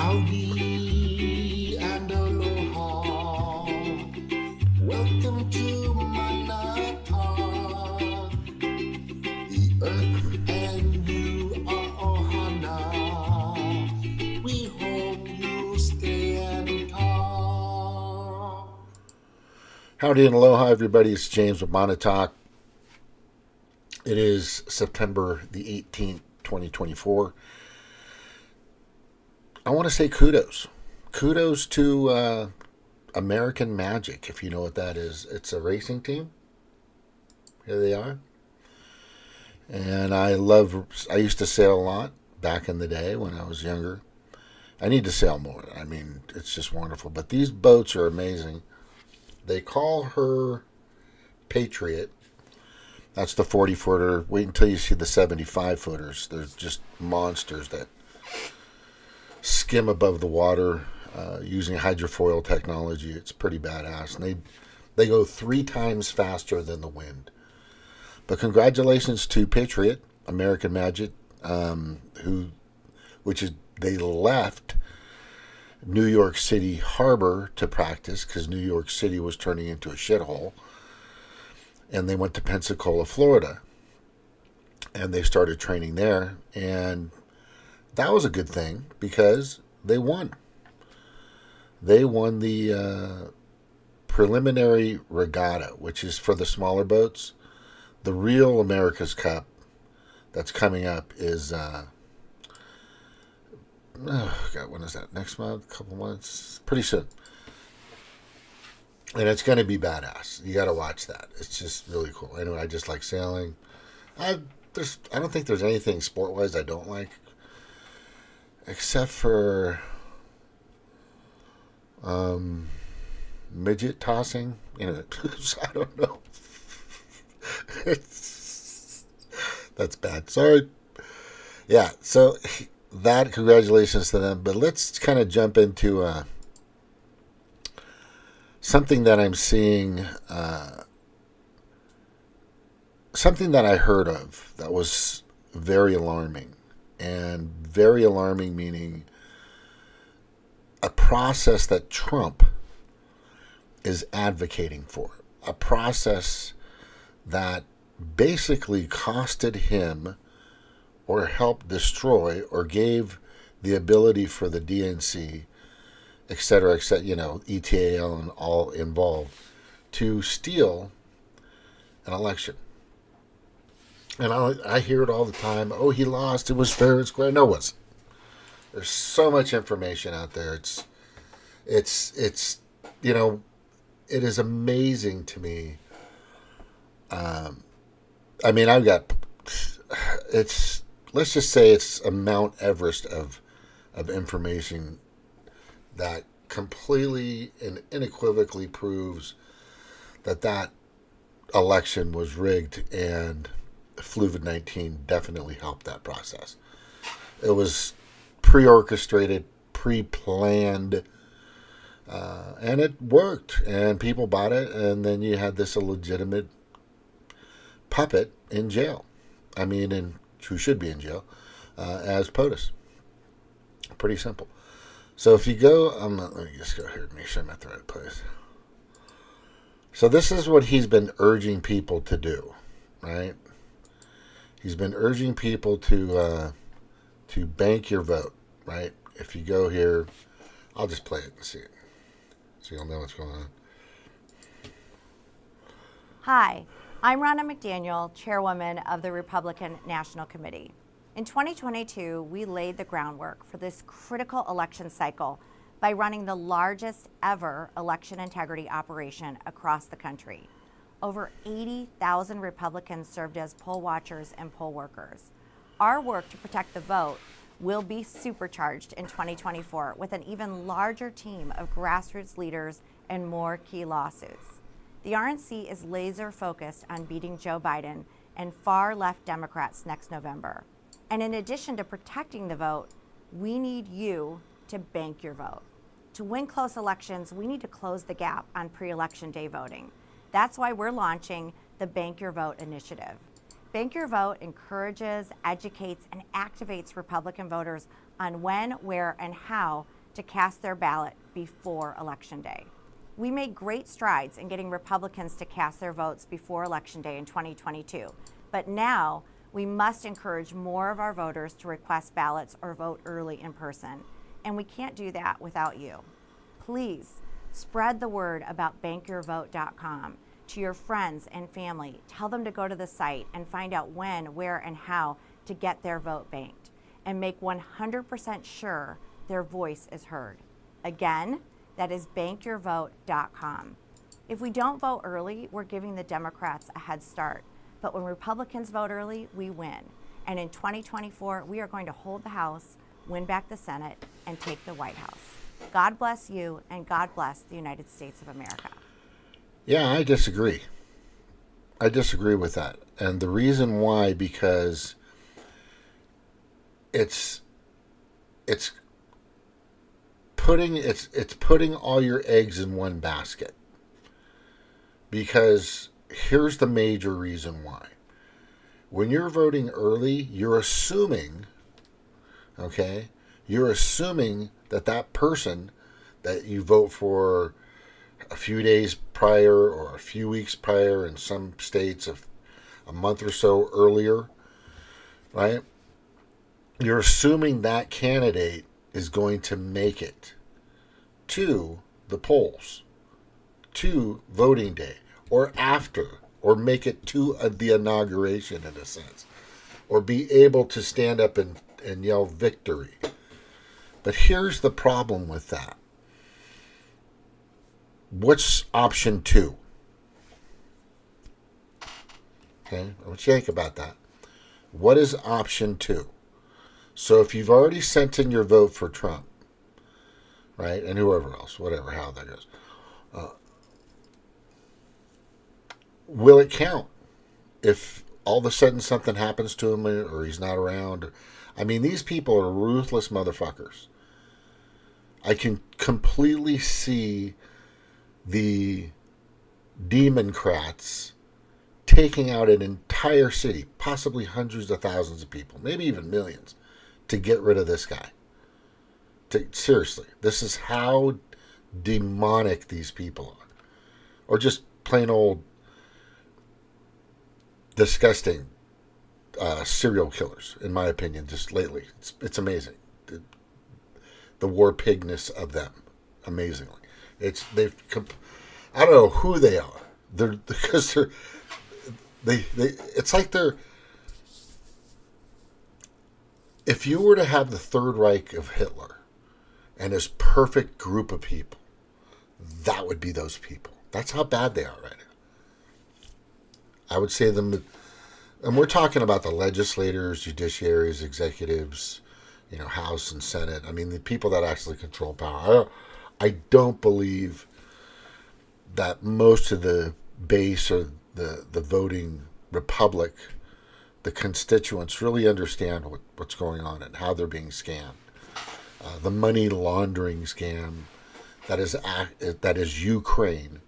Howdy and aloha. Welcome to Manata. The earth and you are ohana. We hope you stay and talk. Howdy and aloha, everybody. It's James with Montauk. It is September the 18th, 2024. I want to say kudos. Kudos to American Magic, if you know what that is. It's a racing team. Here they are. And I used to sail a lot back in the day when I was younger. I need to sail more. I mean, it's just wonderful. But these boats are amazing. They call her Patriot. That's the 40-footer. Wait until you see the 75-footers. They're just monsters that skim above the water using hydrofoil technology. It's pretty badass. And they go 3 times faster than the wind. But congratulations to Patriot, American Magic, they left New York City Harbor to practice because New York City was turning into a shithole. And they went to Pensacola, Florida. And they started training there. And that was a good thing because they won. They won the preliminary regatta, which is for the smaller boats. The real America's Cup that's coming up is, when is that? Next month? Couple months? Pretty soon. And it's going to be badass. You got to watch that. It's just really cool. Anyway, I just like sailing. I don't think there's anything sport-wise I don't like. Except for midget tossing. I don't know. That's bad. Sorry. Yeah, so congratulations to them. But let's kind of jump into something that I'm seeing, something that I heard of that was very alarming. And very alarming meaning a process that Trump is advocating for. A process that basically costed him or helped destroy or gave the ability for the DNC, et cetera, ETAL and all involved, to steal an election. And I hear it all the time. Oh, he lost. It was fair and square. No, it wasn't. There's so much information out there. It is amazing to me. Let's just say it's a Mount Everest of information that completely and unequivocally proves that election was rigged, and COVID-19 definitely helped that process. It was pre-orchestrated, pre-planned, and it worked, and people bought it, and then you had this illegitimate puppet in jail. Who should be in jail, as POTUS. Pretty simple. So if you go, let me just go here and make sure I'm at the right place. So this is what he's been urging people to do, right? He's been urging people to bank your vote, right? If you go here, I'll just play it and see it, so you'll know what's going on. Hi, I'm Ronna McDaniel, chairwoman of the Republican National Committee. In 2022, we laid the groundwork for this critical election cycle by running the largest ever election integrity operation across the country. Over 80,000 Republicans served as poll watchers and poll workers. Our work to protect the vote will be supercharged in 2024 with an even larger team of grassroots leaders and more key lawsuits. The RNC is laser focused on beating Joe Biden and far left Democrats next November. And in addition to protecting the vote, we need you to bank your vote. To win close elections, we need to close the gap on pre-election day voting. That's why we're launching the Bank Your Vote initiative. Bank Your Vote encourages, educates, and activates Republican voters on when, where, and how to cast their ballot before Election Day. We made great strides in getting Republicans to cast their votes before Election Day in 2022, but now we must encourage more of our voters to request ballots or vote early in person, and we can't do that without you. Please spread the word about bankyourvote.com to your friends and family. Tell them to go to the site and find out when, where, and how to get their vote banked, and make 100% sure their voice is heard. Again, that is bankyourvote.com. If we don't vote early, we're giving the Democrats a head start. But when Republicans vote early, we win. And in 2024, we are going to hold the House, win back the Senate, and take the White House. God bless you, and God bless the United States of America. Yeah, I disagree. I disagree with that. And the reason why, because it's putting all your eggs in one basket. Because here's the major reason why. When you're voting early, you're assuming that that person that you vote for a few days prior or a few weeks prior, in some states a month or so earlier, right? You're assuming that candidate is going to make it to the polls, to voting day, or after, or make it to the inauguration in a sense, or be able to stand up and yell victory. But here's the problem with that. What's option 2? Okay, let's think about that. What is option 2? So if you've already sent in your vote for Trump, right, and whoever else, whatever, how that goes, will it count if all of a sudden something happens to him or he's not around? I mean, these people are ruthless motherfuckers. I can completely see the Democrats taking out an entire city, possibly hundreds of thousands of people, maybe even millions, to get rid of this guy. Seriously, this is how demonic these people are. Or just plain old disgusting serial killers, in my opinion, just lately. It's amazing. The war pigness of them, amazingly. I don't know who they are. It's like they're. If you were to have the Third Reich of Hitler and his perfect group of people, that would be those people. That's how bad they are right now. I would say them, and we're talking about the legislators, judiciaries, executives, House and Senate. I mean, the people that actually control power. I don't believe that most of the base or the voting republic, the constituents, really understand what's going on and how they're being scammed. The money laundering scam that is Ukraine.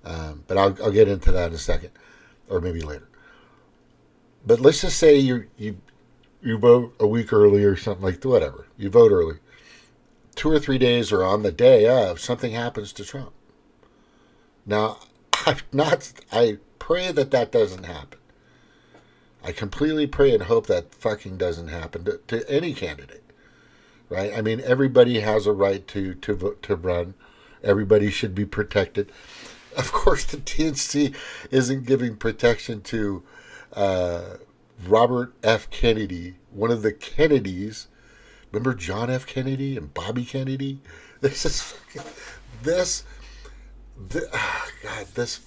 But I'll get into that in a second, or maybe later. But let's just say you vote a week early or something like that, whatever. You vote early. 2 or 3 days or on the day of, something happens to Trump. Now, I pray that doesn't happen. I completely pray and hope that fucking doesn't happen to any candidate, right? I mean, everybody has a right to vote, to run. Everybody should be protected. Of course, the DNC isn't giving protection to Robert F. Kennedy, one of the Kennedys. Remember John F. Kennedy and Bobby Kennedy? This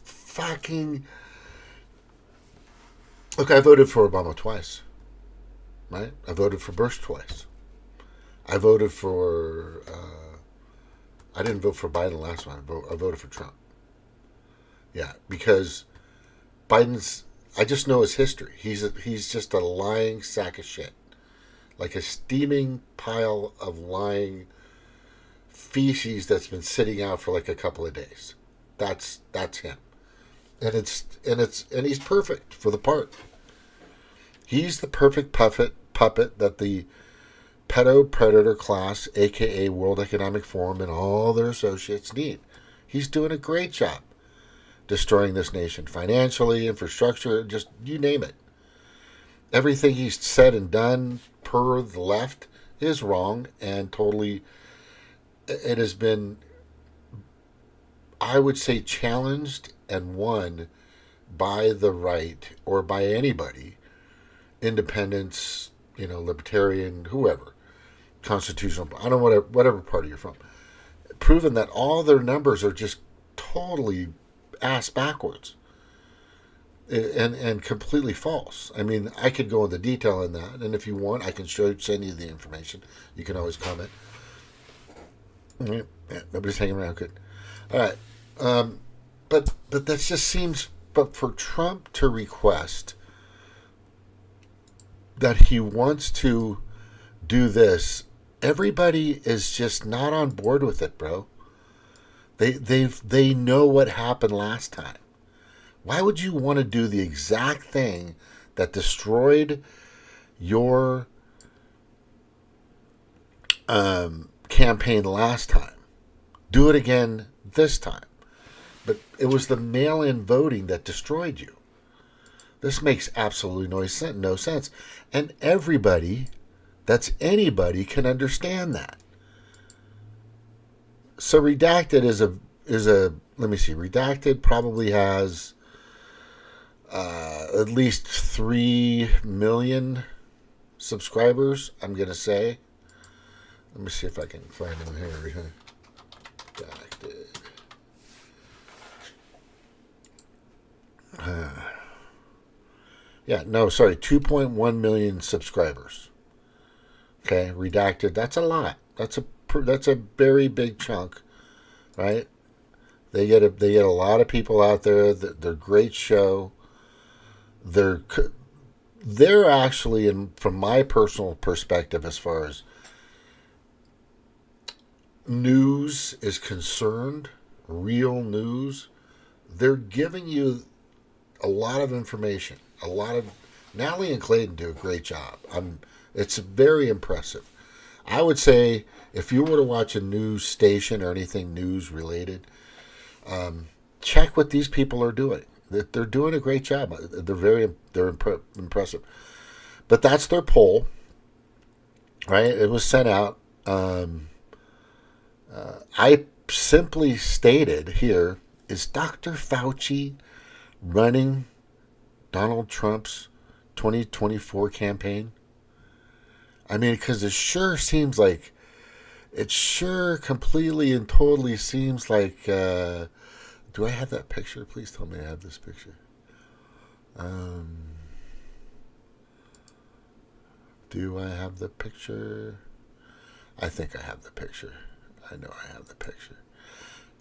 fucking... Look, I voted for Obama twice, right? I voted for Bush twice. I voted for... I didn't vote for Biden last time. I voted for Trump. Yeah, because Biden's... I just know his history. He's just a lying sack of shit. Like a steaming pile of lying feces that's been sitting out for like a couple of days. That's him. And he's perfect for the part. He's the perfect puppet that the Pedo Predator Class, aka World Economic Forum, and all their associates need. He's doing a great job destroying this nation financially, infrastructure, just you name it. Everything he's said and done per the left is wrong and totally, it has been, I would say, challenged and won by the right or by anybody, independents, libertarian, whoever, constitutional, I don't know, whatever party you're from, proven that all their numbers are just totally ass backwards and completely false. I mean, I could go into detail in that, and if you want, I can send you the information. You can always comment. Yeah, nobody's hanging around. Good. All right. But that just seems. But for Trump to request that he wants to do this, everybody is just not on board with it, bro. They know what happened last time. Why would you want to do the exact thing that destroyed your campaign last time? Do it again this time. But it was the mail-in voting that destroyed you. This makes absolutely no sense. And everybody, that's anybody, can understand that. So Redacted is a let me see. Redacted probably has at least 3 million subscribers, I'm going to say. Let me see if I can find them here. Redacted. Yeah, no, sorry, 2.1 million subscribers. Okay, Redacted, that's a lot. That's a very big chunk, right? They get a lot of people out there. They're a great show. They're actually, from my personal perspective, as far as news is concerned, real news, they're giving you a lot of information. Natalie and Clayton do a great job. It's very impressive. I would say if you were to watch a news station or anything news related, check what these people are doing. They're doing a great job. They're impressive. But that's their poll, right? It was sent out. I simply stated here, is Dr. Fauci running Donald Trump's 2024 campaign? I mean, because it sure completely and totally seems like, do I have that picture? Please tell me I have this picture. Do I have the picture? I think I have the picture. I know I have the picture.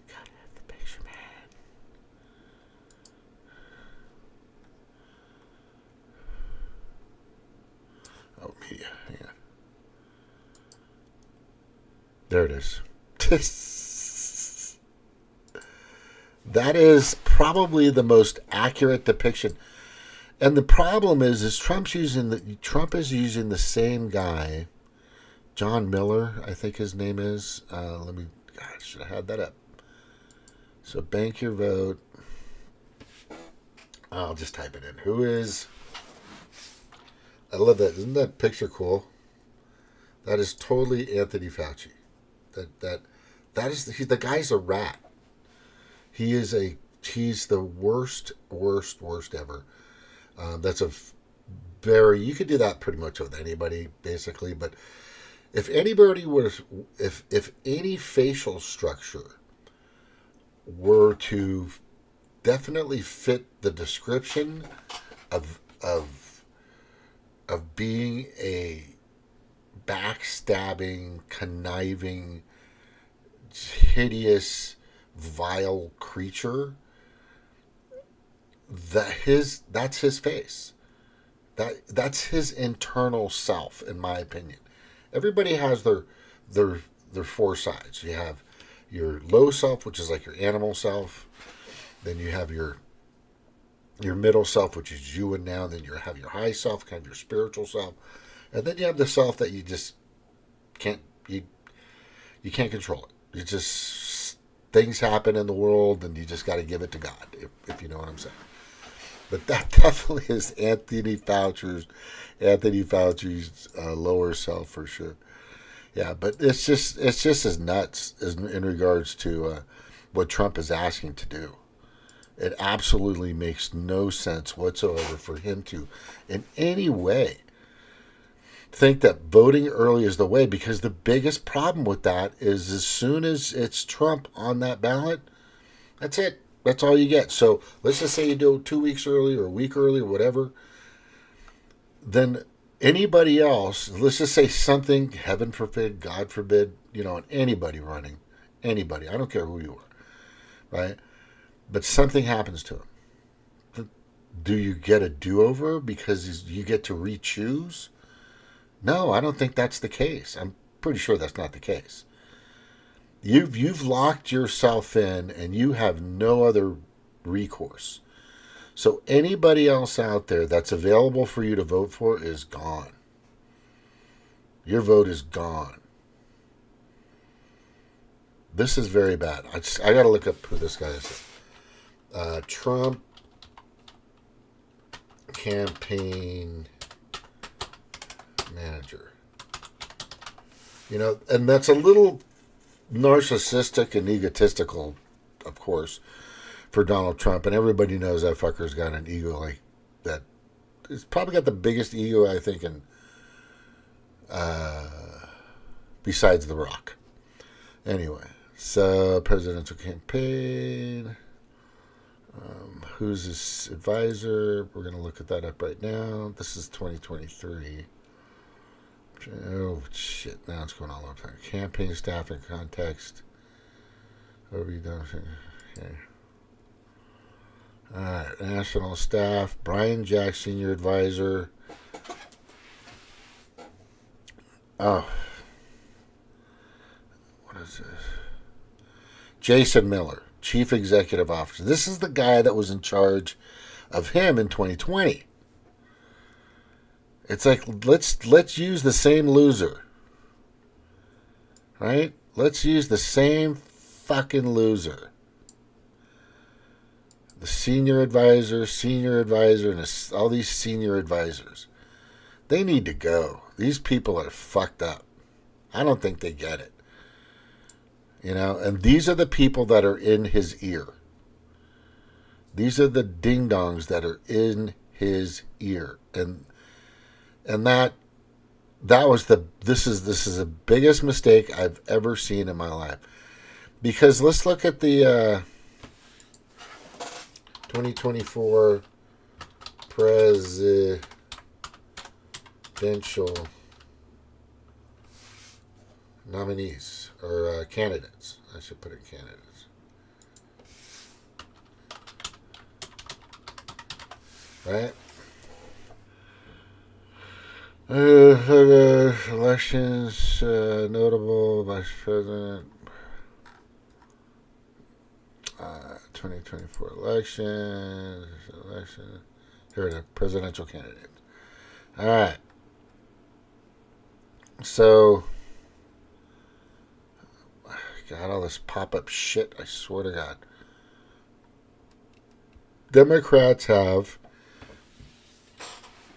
Gotta have the picture, man. Oh, media. Hang on. There it is. That is probably the most accurate depiction. And the problem is Trump is using the same guy, John Miller, I think his name is. I should have had that up. So bank your vote. I'll just type it in. Who is? I love that. Isn't that picture cool? That is totally Anthony Fauci. That is the guy's a rat. He's the worst ever. You could do that pretty much with anybody, basically. But if any facial structure were to definitely fit the description of being a backstabbing, conniving, hideous, vile creature, that's his face. That's his internal self, in my opinion. Everybody has their four sides. You have your low self, which is like your animal self. Then you have your middle self, which is you and now. Then you have your high self, kind of your spiritual self. And then you have the self that you just Can't you can't control it. You just things happen in the world, and you just got to give it to God, if you know what I'm saying. But that definitely is Anthony Fauci's lower self for sure. Yeah, but it's just as nuts as in regards to what Trump is asking to do. It absolutely makes no sense whatsoever for him to, in any way, think that voting early is the way, because the biggest problem with that is as soon as it's Trump on that ballot, that's it. That's all you get. So let's just say you do it 2 weeks early or a week early or whatever. Then anybody else, let's just say something, heaven forbid, God forbid, anybody running, anybody, I don't care who you are, right? But something happens to him. Do you get a do-over because you get to re-choose? No, I don't think that's the case. I'm pretty sure that's not the case. You've locked yourself in, and you have no other recourse. So anybody else out there that's available for you to vote for is gone. Your vote is gone. This is very bad. I got to look up who this guy is. Trump campaign manager. And that's a little narcissistic and egotistical, of course, for Donald Trump. And everybody knows that fucker's got an ego like that. He's probably got the biggest ego, I think, besides The Rock. Anyway, so presidential campaign. Who's his advisor? We're going to look at that up right now. This is 2023. Oh, shit. Now it's going all over time. Campaign staff and context. What have you done? Okay. All right. National staff. Brian Jack, senior advisor. Oh. What is this? Jason Miller, chief executive officer. This is the guy that was in charge of him in 2020. It's like, let's use the same loser. Right? Let's use the same fucking loser. The senior advisor, and all these senior advisors. They need to go. These people are fucked up. I don't think they get it. And these are the people that are in his ear. These are the ding-dongs that are in his ear. And that was this is the biggest mistake I've ever seen in my life. Because let's look at the 2024 presidential nominees, or candidates. I should put in candidates. Right? Elections, notable vice president, 2024 election. Here are the presidential candidates. All right. So, got all this pop-up shit, I swear to God. Democrats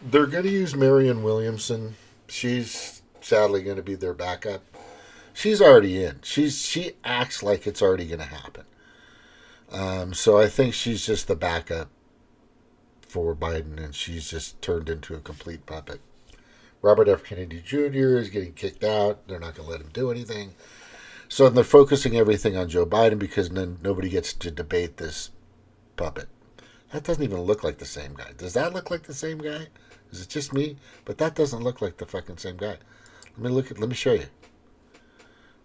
they're going to use Marianne Williamson. She's sadly going to be their backup. She's already in. She acts like it's already going to happen. So I think she's just the backup for Biden, and she's just turned into a complete puppet. Robert F. Kennedy Jr. is getting kicked out. They're not going to let him do anything. So they're focusing everything on Joe Biden because then nobody gets to debate this puppet. That doesn't even look like the same guy. Does that look like the same guy? Is it just me? But that doesn't look like the fucking same guy. Let me show you.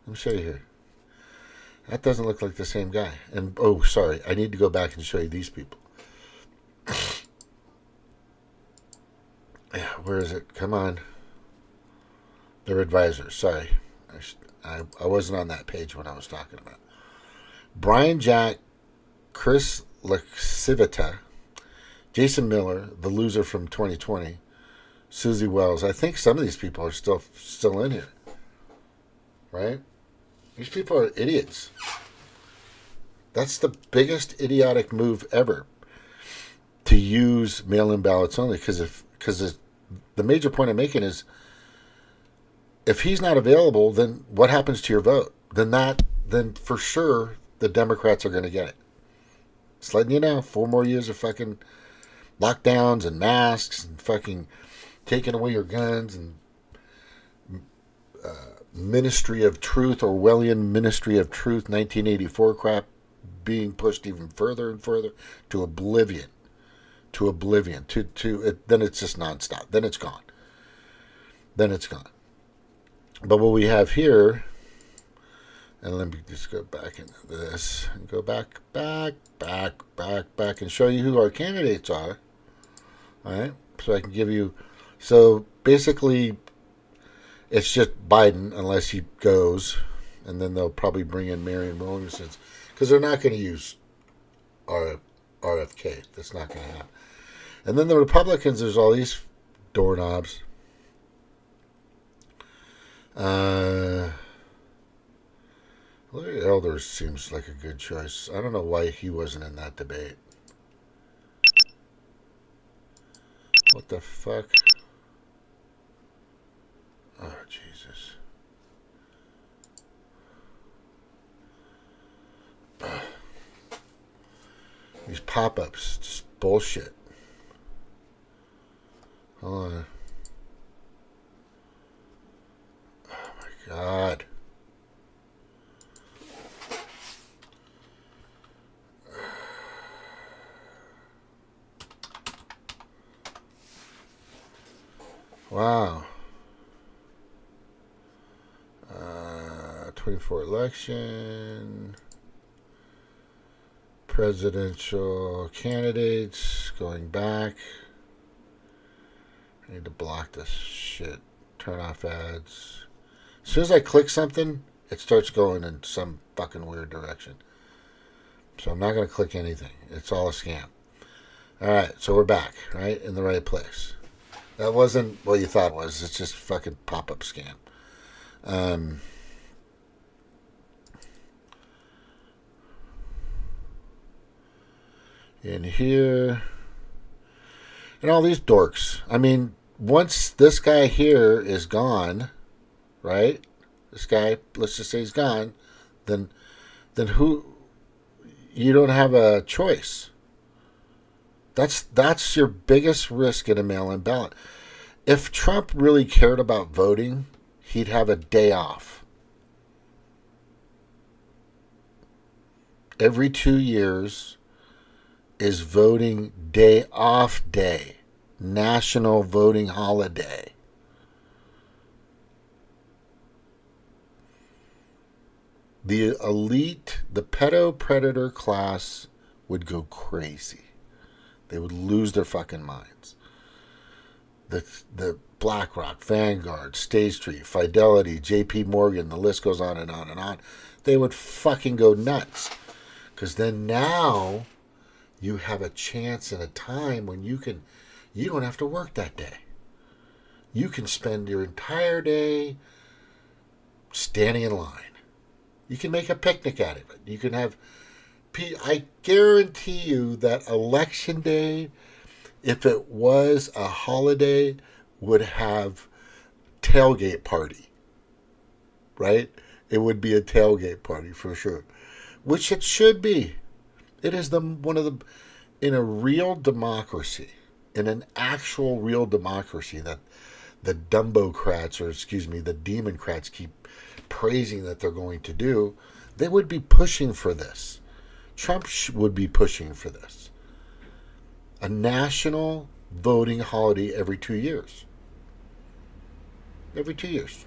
Let me show you here. That doesn't look like the same guy. And, oh, sorry. I need to go back and show you these people. Yeah, where is it? Come on. They're advisors. Sorry. I wasn't on that page when I was talking about. Brian Jack, Chris Lacivita, Jason Miller, the loser from 2020, Susie Wells. I think some of these people are still in here. right? These people are idiots. That's the biggest idiotic move ever, to use mail-in ballots only, because the major point I'm making is, if he's not available, then what happens to your vote? Then for sure the Democrats are going to get it. Just letting you know, 4 more years of fucking lockdowns and masks and fucking taking away your guns and Ministry of Truth, Orwellian Ministry of Truth, 1984 crap being pushed even further and further to oblivion. Then it's just nonstop. Then it's gone. But what we have here, and let me just go back into this and go back, and show you who our candidates are. All right, so I can give you. So basically, it's just Biden unless he goes, and then they'll probably bring in Marion Williamson, because they're not going to use RFK. That's not going to happen. And then the Republicans, there's all these doorknobs. Larry Elders seems like a good choice. I don't know why he wasn't in that debate. What the fuck? Oh, Jesus. Ugh. These pop-ups, just bullshit. Hold on. Oh, my God. Wow. 24 election. Presidential candidates going back. I need to block this shit. Turn off ads. As soon as I click something, it starts going in some fucking weird direction. So I'm not going to click anything. It's all a scam. Alright, so we're back, right? In the right place. That wasn't what you thought it was. It's just a fucking pop-up scam. In here. And all these dorks. I mean, once this guy here is gone, right? This guy, let's just say he's gone, then who? You don't have a choice. That's your biggest risk in a mail-in ballot. If Trump really cared about voting, he'd have a day off. Every 2 years is voting day off day. National voting holiday. The elite, the Pedo Predator Class would go crazy. They would lose their fucking minds. The BlackRock, Vanguard, State Street, Fidelity, JP Morgan, the list goes on and on and on. They would fucking go nuts. Because then now you have a chance and a time when you don't have to work that day. You can spend your entire day standing in line. You can make a picnic out of it. You can have... I guarantee you that election day, if it was a holiday, would have tailgate party. Right? It would be a tailgate party for sure. Which it should be. It is in a real democracy, in an actual real democracy that the Dumbocrats, or the Democrats keep praising that they're going to do, they would be pushing for this. Trump would be pushing for this. A national voting holiday every 2 years. Every 2 years.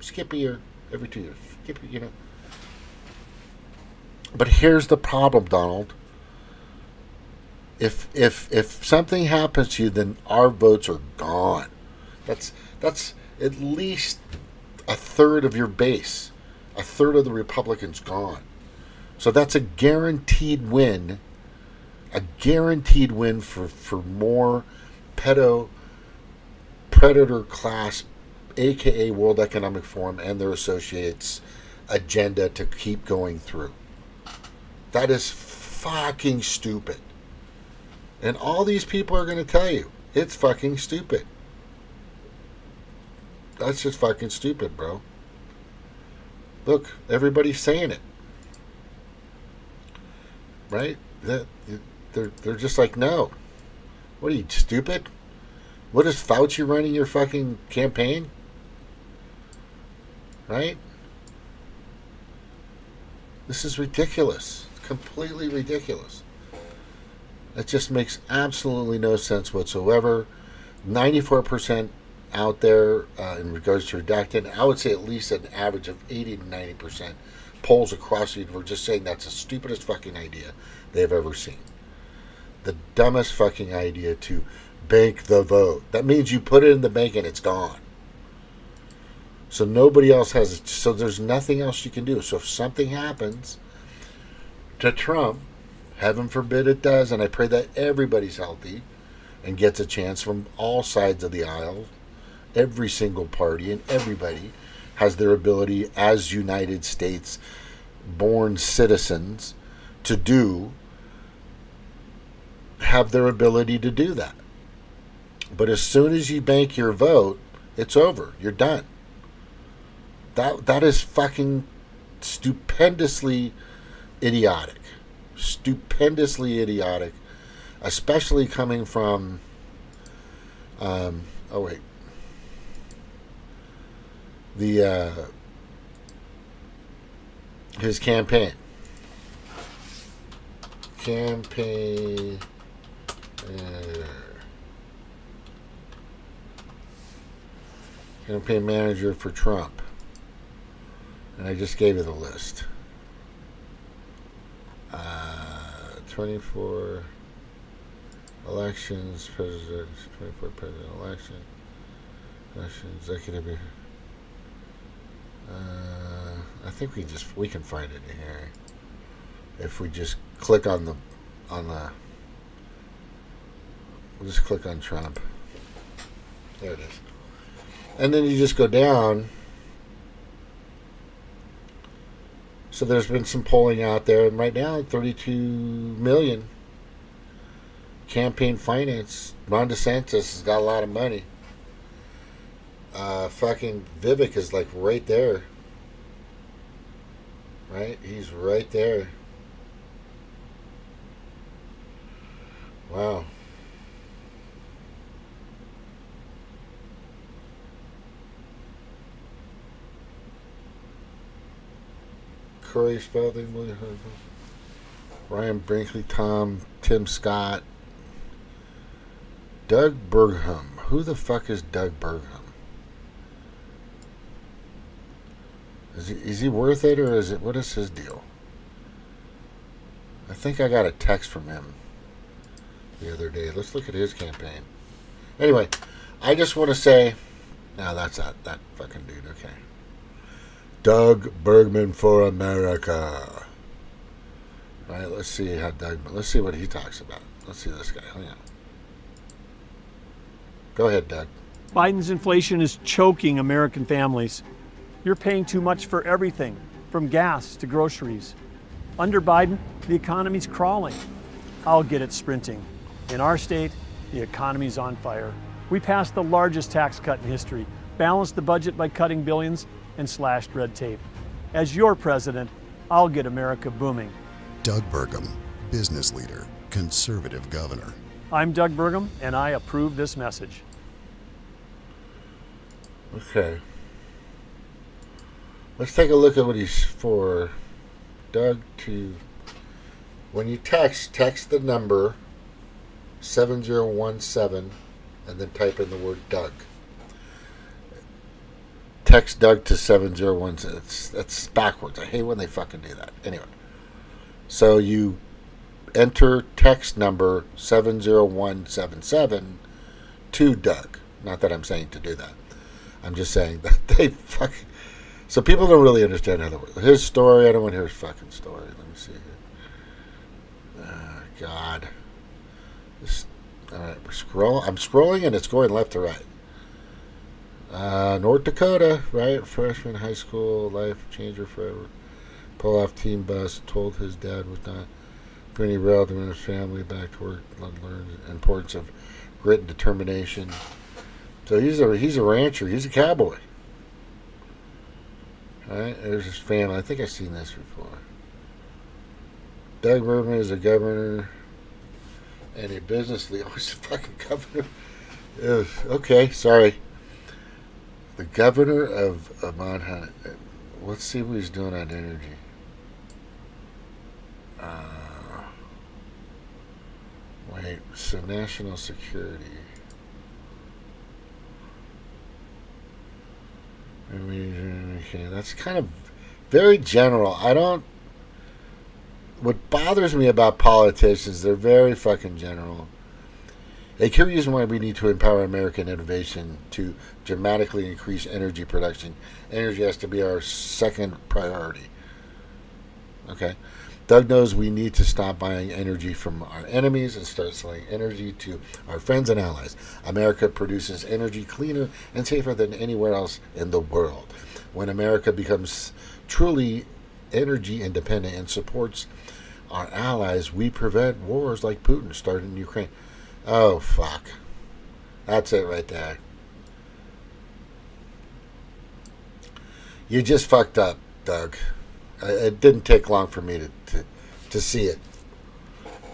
Skip a year, every 2 years. But here's the problem, Donald. If something happens to you, then our votes are gone. That's at least a third of your base. A third of the Republicans gone. So that's a guaranteed win. A guaranteed win for more pedo predator class aka World Economic Forum and their associates' agenda to keep going through. That is fucking stupid. And all these people are going to tell you it's fucking stupid. That's just fucking stupid, bro. Look, everybody's saying it. Right? They're just like, no. What are you, stupid? What is Fauci running your fucking campaign? Right? This is ridiculous. Completely ridiculous. It just makes absolutely no sense whatsoever. 94% out there in regards to redacted. I would say at least an average of 80 to 90% polls across the universe just saying that's the stupidest fucking idea they've ever seen. The dumbest fucking idea to bank the vote. That means you put it in the bank and it's gone. So nobody else has it. So there's nothing else you can do. So if something happens to Trump, heaven forbid it does, and I pray that everybody's healthy and gets a chance from all sides of the aisle, every single party and everybody has their ability as United States born citizens to have their ability to do that. But as soon as you bank your vote, it's over. You're done. That is fucking stupendously idiotic. Stupendously idiotic. Especially coming from his campaign manager for Trump, and I just gave you the list. 24 elections, 24 president election, executive. I think we can find it here if we just click on we'll just click on Trump. There it is. And then you just go down. So there's been some polling out there, and right now 32 million campaign finance. Ron DeSantis has got a lot of money. Fucking Vivek is like right there. Right? He's right there. Wow. Corey Spalding, Ryan Brinkley, Tim Scott, Doug Burgum. Who the fuck is Doug Burgum? Is he worth it, or is it? What is his deal? I think I got a text from him the other day. Let's look at his campaign. Anyway, I just want to say, no, that's that fucking dude. Okay. Doug Bergman for America. All right, let's see what he talks about. Let's see this guy. Hang on. Go ahead, Doug. Biden's inflation is choking American families. You're paying too much for everything, from gas to groceries. Under Biden, the economy's crawling. I'll get it sprinting. In our state, the economy's on fire. We passed the largest tax cut in history, balanced the budget by cutting billions, and slashed red tape. As your president, I'll get America booming. Doug Burgum, business leader, conservative governor. I'm Doug Burgum, and I approve this message. Okay. Let's take a look at what he's for. Doug, when you text the number 7017 and then type in the word Doug. Text Doug to 7017. That's backwards. I hate when they fucking do that. Anyway. So you enter text number 70177 to Doug. Not that I'm saying to do that. I'm just saying that they fucking... So people don't really understand his story. I don't want to hear his fucking story. Let me see here. God. All right, I'm scrolling and it's going left to right. North Dakota, right? Freshman high school, life changer forever. Pull off team bus, told his dad was not for any relative in his family, back to work, learned the importance of grit and determination. So he's a rancher, he's a cowboy. Alright, there's his family. I think I've seen this before. Doug Berman is a governor and a business leader. Oh, he's a fucking governor. Ugh, okay, sorry. The governor of Montana. Let's see what he's doing on energy. Wait, so national security. Okay, that's kind of very general. What bothers me about politicians, they're very fucking general. A key reason why we need to empower American innovation to dramatically increase energy production. Energy has to be our second priority. Okay? Doug knows we need to stop buying energy from our enemies and start selling energy to our friends and allies. America produces energy cleaner and safer than anywhere else in the world. When America becomes truly energy independent and supports our allies, we prevent wars like Putin started in Ukraine. Oh, fuck. That's it right there. You just fucked up, Doug. It didn't take long for me to see it.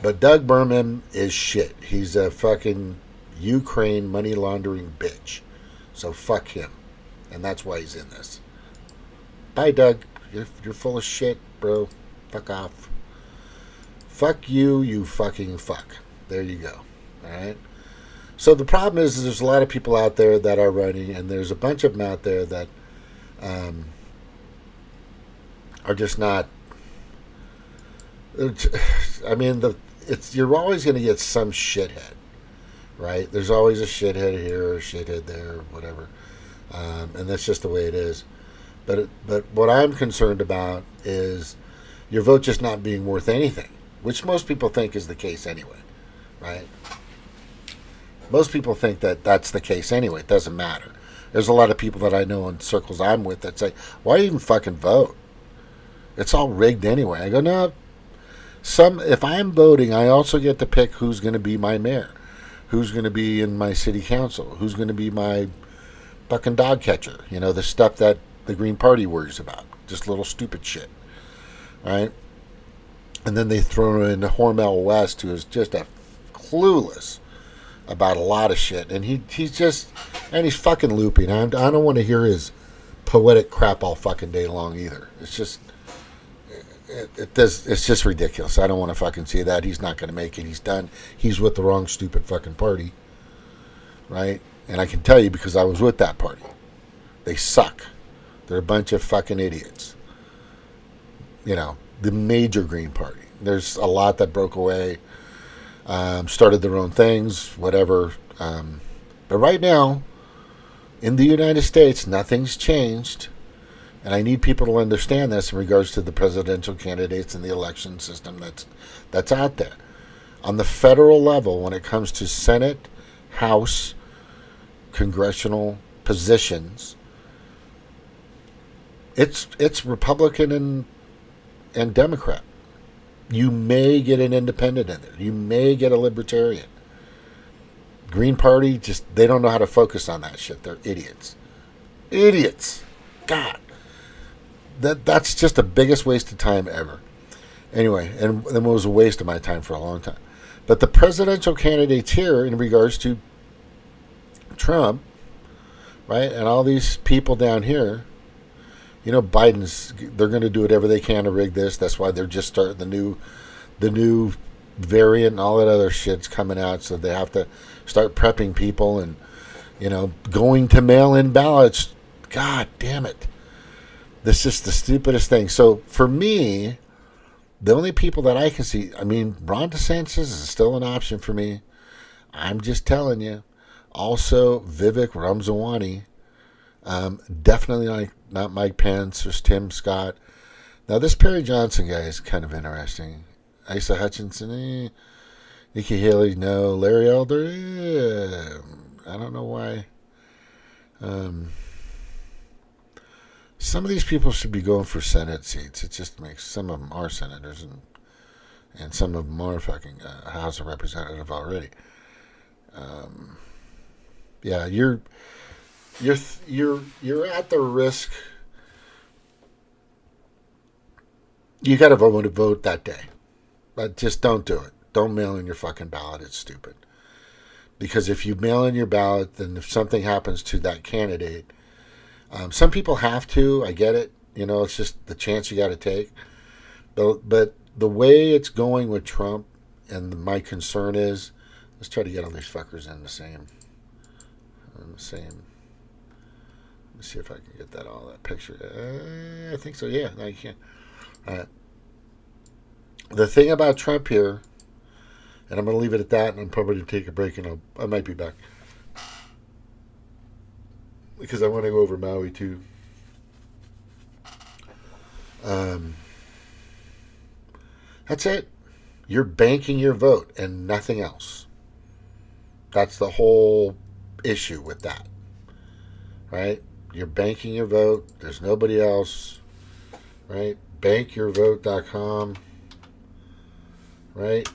But Doug Berman is shit. He's a fucking Ukraine money laundering bitch. So fuck him. And that's why he's in this. Bye, Doug. You're full of shit, bro. Fuck off. Fuck you, you fucking fuck. There you go. Alright? So the problem is there's a lot of people out there that are running, and there's a bunch of them out there that are just not. I mean, you're always going to get some shithead, right? There's always a shithead here or a shithead there, or whatever, and that's just the way it is. But what I'm concerned about is your vote just not being worth anything, which most people think is the case anyway, right? Most people think that that's the case anyway. It doesn't matter. There's a lot of people that I know in circles I'm with that say, why even fucking vote? It's all rigged anyway. I go, no. If I'm voting, I also get to pick who's going to be my mayor, who's going to be in my city council, who's going to be my fucking dog catcher. You know, the stuff that the Green Party worries about. Just little stupid shit. Right? And then they throw in Hormel West, who is just a clueless about a lot of shit. And he's fucking looping. I don't want to hear his poetic crap all fucking day long either. It's just... It's just ridiculous. I don't want to fucking see that. He's not going to make it. He's done. He's with the wrong stupid fucking party. Right? And I can tell you because I was with that party. They suck. They're a bunch of fucking idiots. You know, the major Green Party. There's a lot that broke away, started their own things, whatever. But right now, in the United States, nothing's changed. And I need people to understand this in regards to the presidential candidates and the election system that's out there. On the federal level, when it comes to Senate, House, congressional positions, it's Republican and Democrat. You may get an independent in there. You may get a libertarian. Green Party, they don't know how to focus on that shit. They're idiots. Idiots. God. That's just the biggest waste of time ever. Anyway, and it was a waste of my time for a long time. But the presidential candidates here in regards to Trump, right, and all these people down here, you know, they're going to do whatever they can to rig this. That's why they're just starting the new variant and all that other shit's coming out. So they have to start prepping people and, you know, going to mail-in ballots. God damn it. This is the stupidest thing. So for me, the only people that I can see, I mean, Ron DeSantis is still an option for me. I'm just telling you. Also, Vivek Ramaswamy. Definitely not Mike Pence or Tim Scott. Now, this Perry Johnson guy is kind of interesting. Asa Hutchinson, Nikki Haley, no. Larry Elder, I don't know why. Some of these people should be going for Senate seats. It just makes, some of them are senators, and some of them are fucking House of Representative already. Yeah, you're at the risk. You got to vote that day, but just don't do it. Don't mail in your fucking ballot. It's stupid. Because if you mail in your ballot, then if something happens to that candidate, some people have to. I get it. You know, it's just the chance you got to take. But the way it's going with Trump, and my concern is, let's try to get all these fuckers in the same. Let me see if I can get that picture. I think so. Yeah, no, you can. All right. The thing about Trump here, and I'm going to leave it at that, and I'm probably going to take a break, and I might be back. Because I want to go over Maui, too. That's it. You're banking your vote and nothing else. That's the whole issue with that. Right? You're banking your vote. There's nobody else. Right? Bankyourvote.com. Right?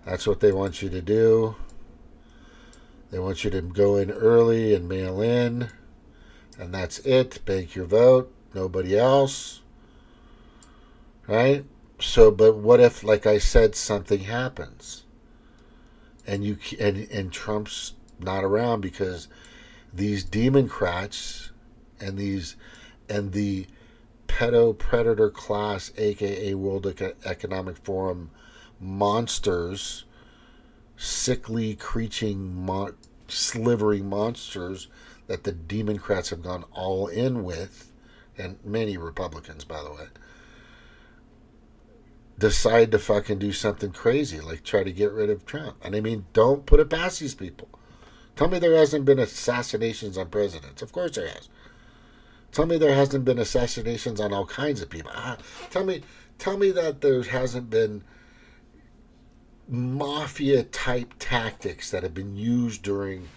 That's what they want you to do. They want you to go in early and mail in. And that's it. Bank your vote. Nobody else. Right? So, but what if, like I said, something happens? And Trump's not around because these Democrats and the Pedo Predator Class, aka World Economic Forum monsters, sickly, slivering monsters that the Democrats have gone all in with, and many Republicans, by the way, decide to fucking do something crazy, like try to get rid of Trump. And I mean, don't put it past these people. Tell me there hasn't been assassinations on presidents. Of course there has. Tell me there hasn't been assassinations on all kinds of people. Tell me that there hasn't been mafia-type tactics that have been used during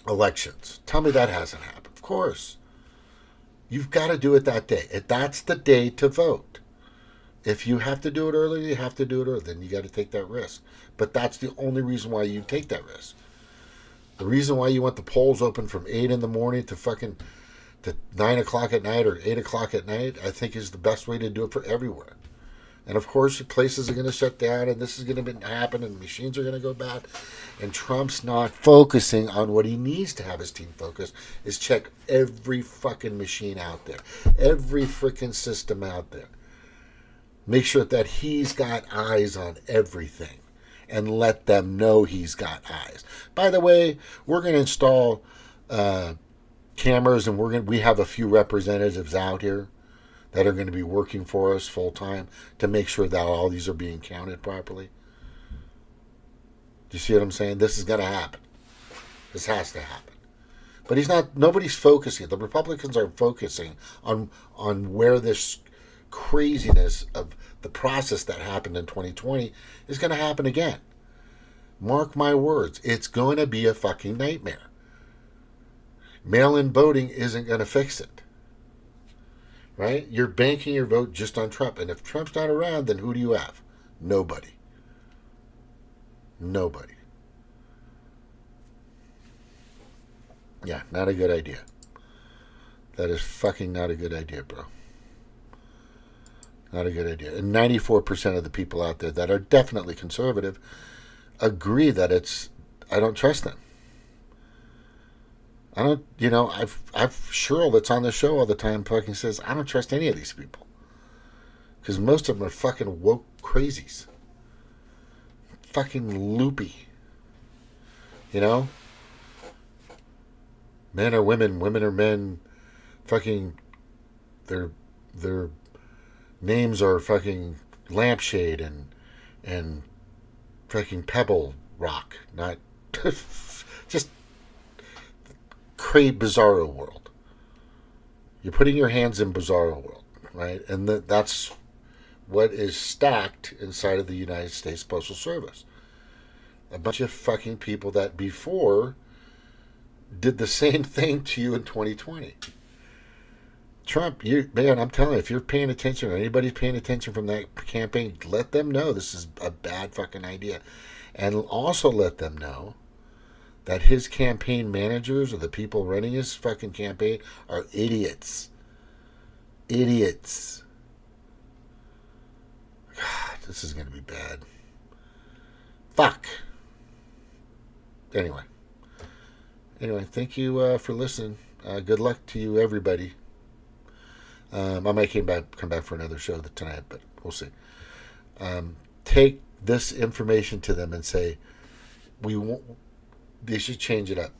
elections. Tell me that hasn't happened. Of course. You've got to do it that day. That's the day to vote. If you have to do it early, you have to do it early. Then you got to take that risk. But that's the only reason why you take that risk. The reason why you want the polls open from 8 in the morning to 9 o'clock at night or 8 o'clock at night, I think is the best way to do it for everywhere. And of course, places are going to shut down, and this is going to happen, and machines are going to go bad. And Trump's not focusing on what he needs to have his team focus, is check every fucking machine out there, every freaking system out there. Make sure that he's got eyes on everything, and let them know he's got eyes. By the way, we're going to install cameras, and we have a few representatives out here that are going to be working for us full time to make sure that all these are being counted properly. Do you see what I'm saying? This is going to happen. This has to happen. But nobody's focusing. The Republicans are focusing on where this craziness of the process that happened in 2020 is going to happen again. Mark my words. It's going to be a fucking nightmare. Mail-in voting isn't going to fix it. Right? You're banking your vote just on Trump. And if Trump's not around, then who do you have? Nobody. Nobody. Yeah, not a good idea. That is fucking not a good idea, bro. Not a good idea. And 94% of the people out there that are definitely conservative agree that I don't trust them. I don't, I've Cheryl that's on the show all the time fucking says, I don't trust any of these people. Because most of them are fucking woke crazies. Fucking loopy. Men are women, women are men. Fucking, their names are fucking lampshade and fucking pebble rock. Not, just bizarro world. You're putting your hands in bizarro world, right? And that's what is stacked inside of the United States Postal Service. A bunch of fucking people that before did the same thing to you in 2020. Trump, man, I'm telling you, if you're paying attention or anybody's paying attention from that campaign, let them know this is a bad fucking idea. And also let them know that his campaign managers or the people running his fucking campaign are idiots. Idiots. God, this is going to be bad. Fuck. Anyway, thank you for listening. Good luck to you, everybody. I might come back for another show tonight, but we'll see. Take this information to them and say, they should change it up.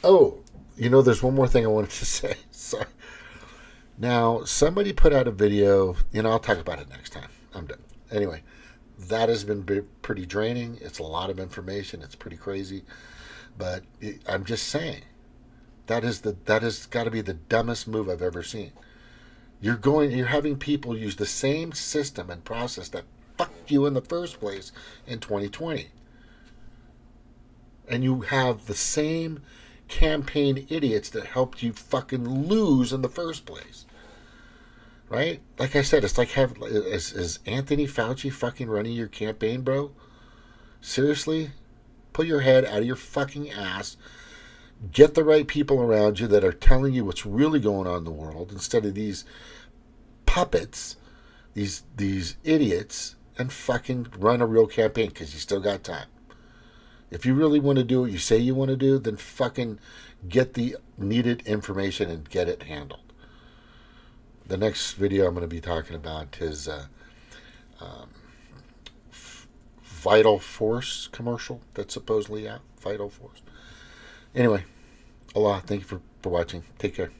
Oh, there's one more thing I wanted to say. Sorry. Now, somebody put out a video. I'll talk about it next time. I'm done. Anyway, that has been pretty draining. It's a lot of information. It's pretty crazy. But I'm just saying, that has got to be the dumbest move I've ever seen. You're having people use the same system and process that fucked you in the first place in 2020. And you have the same campaign idiots that helped you fucking lose in the first place. Right? Like I said, it's like is Anthony Fauci fucking running your campaign, bro? Seriously? Pull your head out of your fucking ass. Get the right people around you that are telling you what's really going on in the world instead of these puppets, these idiots, and fucking run a real campaign because you still got time. If you really want to do what you say you want to do, then fucking get the needed information and get it handled. The next video I'm going to be talking about is Vital Force commercial that's supposedly out. Vital Force. Anyway, aloha. Thank you for watching. Take care.